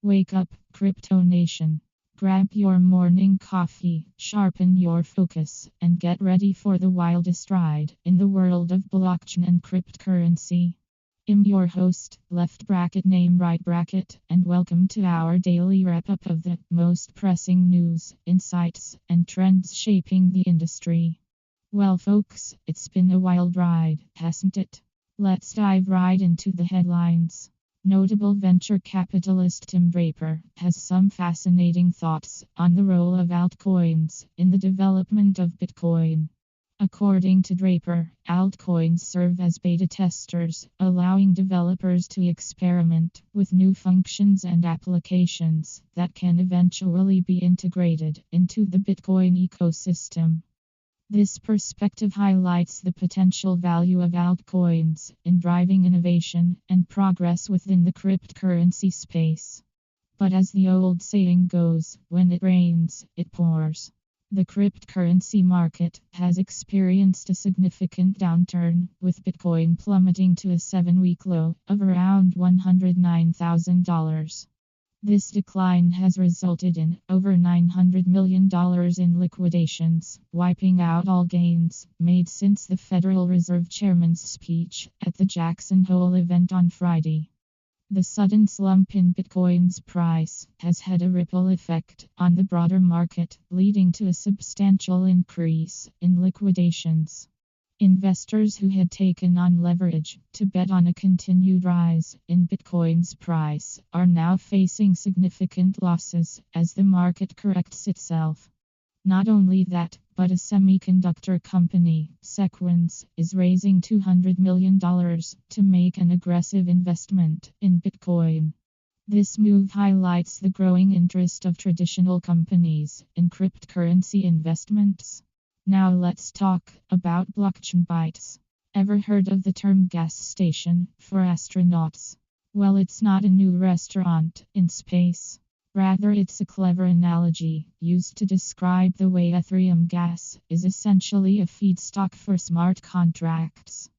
Wake up, Crypto Nation. Grab your morning coffee, sharpen your focus, and get ready for the wildest ride in the world of blockchain and cryptocurrency. I'm your host, left bracket name right bracket, and welcome to our daily wrap up of the most pressing news, insights, and trends shaping the industry. Well, folks, it's been a wild ride, hasn't it? Let's dive right into the headlines. Notable venture capitalist Tim Draper has some fascinating thoughts on the role of altcoins in the development of Bitcoin. According to Draper, altcoins serve as beta testers, allowing developers to experiment with new functions and applications that can eventually be integrated into the Bitcoin ecosystem. This perspective highlights the potential value of altcoins in driving innovation and progress within the cryptocurrency space. But as the old saying goes, when it rains, it pours. The cryptocurrency market has experienced a significant downturn, with Bitcoin plummeting to a 7-week low of around $109,000. This decline has resulted in over $900 million in liquidations, wiping out all gains made since the Federal Reserve Chairman's speech at the Jackson Hole event on Friday. The sudden slump in Bitcoin's price has had a ripple effect on the broader market, leading to a substantial increase in liquidations. Investors who had taken on leverage to bet on a continued rise in Bitcoin's price are now facing significant losses as the market corrects itself. Not only that, but a semiconductor company, Sequence, is raising $200 million to make an aggressive investment in Bitcoin. This move highlights the growing interest of traditional companies in cryptocurrency investments. Now let's talk about blockchain bytes. Ever heard of the term gas station for astronauts? Well, it's not a new restaurant in space. Rather, it's a clever analogy used to describe the way Ethereum gas is essentially a feedstock for smart contracts.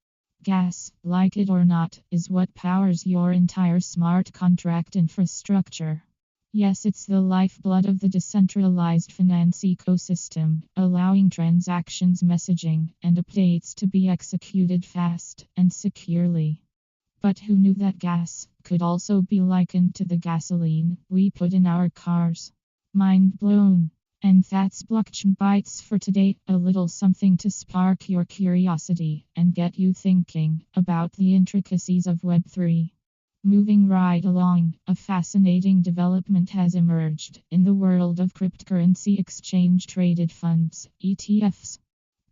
Gas, like it or not, is what powers your entire smart contract infrastructure. Yes, it's the lifeblood of the decentralized finance ecosystem, allowing transactions, messaging, and updates to be executed fast and securely. But who knew that gas could also be likened to the gasoline we put in our cars? Mind blown. And that's Blockchain Bytes for today, a little something to spark your curiosity and get you thinking about the intricacies of Web3. Moving right along, a fascinating development has emerged in the world of cryptocurrency exchange-traded funds, ETFs.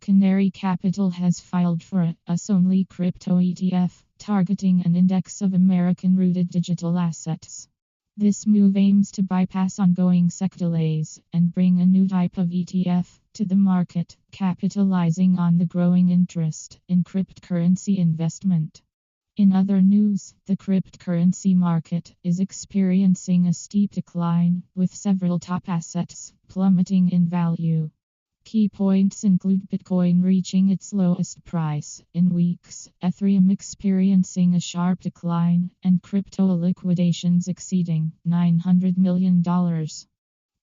Canary Capital has filed for a US-only crypto ETF, targeting an index of American-rooted digital assets. This move aims to bypass ongoing SEC delays and bring a new type of ETF to the market, capitalizing on the growing interest in cryptocurrency investment. In other news, the cryptocurrency market is experiencing a steep decline, with several top assets plummeting in value. Key points include Bitcoin reaching its lowest price in weeks, Ethereum experiencing a sharp decline, and crypto liquidations exceeding $900 million.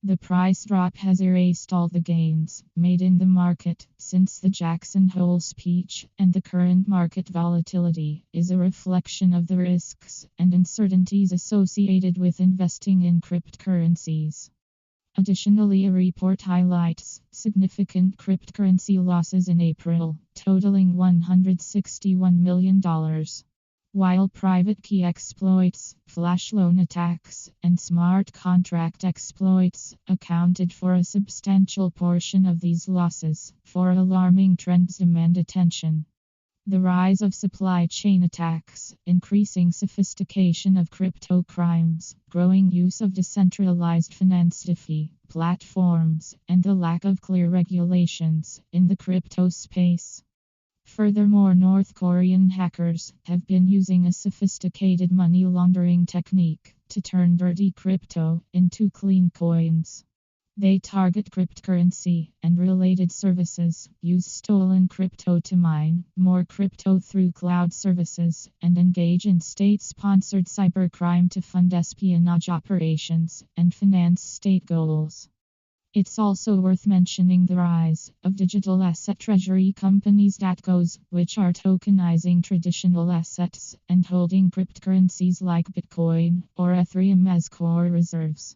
The price drop has erased all the gains made in the market since the Jackson Hole speech, and the current market volatility is a reflection of the risks and uncertainties associated with investing in cryptocurrencies. Additionally, a report highlights significant cryptocurrency losses in April, totaling $161 million. While private key exploits, flash loan attacks, and smart contract exploits accounted for a substantial portion of these losses, four alarming trends demand attention. The rise of supply chain attacks, increasing sophistication of crypto crimes, growing use of decentralized finance DeFi platforms, and the lack of clear regulations in the crypto space. Furthermore, North Korean hackers have been using a sophisticated money laundering technique to turn dirty crypto into clean coins. They target cryptocurrency and related services, use stolen crypto to mine more crypto through cloud services, and engage in state sponsored cybercrime to fund espionage operations and finance state goals. It's also worth mentioning the rise of digital asset treasury companies DATCOs, which are tokenizing traditional assets and holding cryptocurrencies like Bitcoin or Ethereum as core reserves.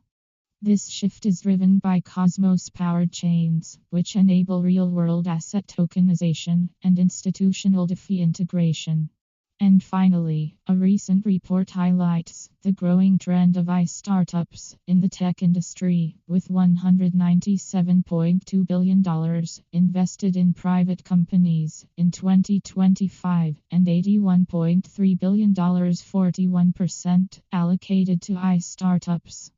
This shift is driven by Cosmos-powered chains, which enable real-world asset tokenization and institutional DeFi integration. And finally, a recent report highlights the growing trend of startups in the tech industry, with $197.2 billion invested in private companies in 2025 and $81.3 billion, 41% allocated to startups.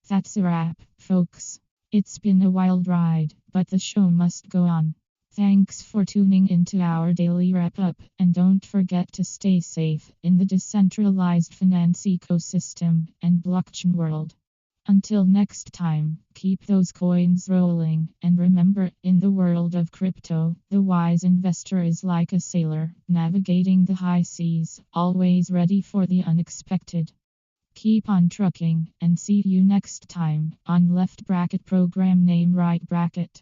That's a wrap, folks. It's been a wild ride, but the show must go on. Thanks for tuning into our daily wrap up, and don't forget to stay safe in the decentralized finance ecosystem and blockchain world. Until next time, keep those coins rolling, and remember, in the world of crypto, the wise investor is like a sailor navigating the high seas, always ready for the unexpected. Keep on trucking, and see you next time on Left Bracket Program Name Right Bracket.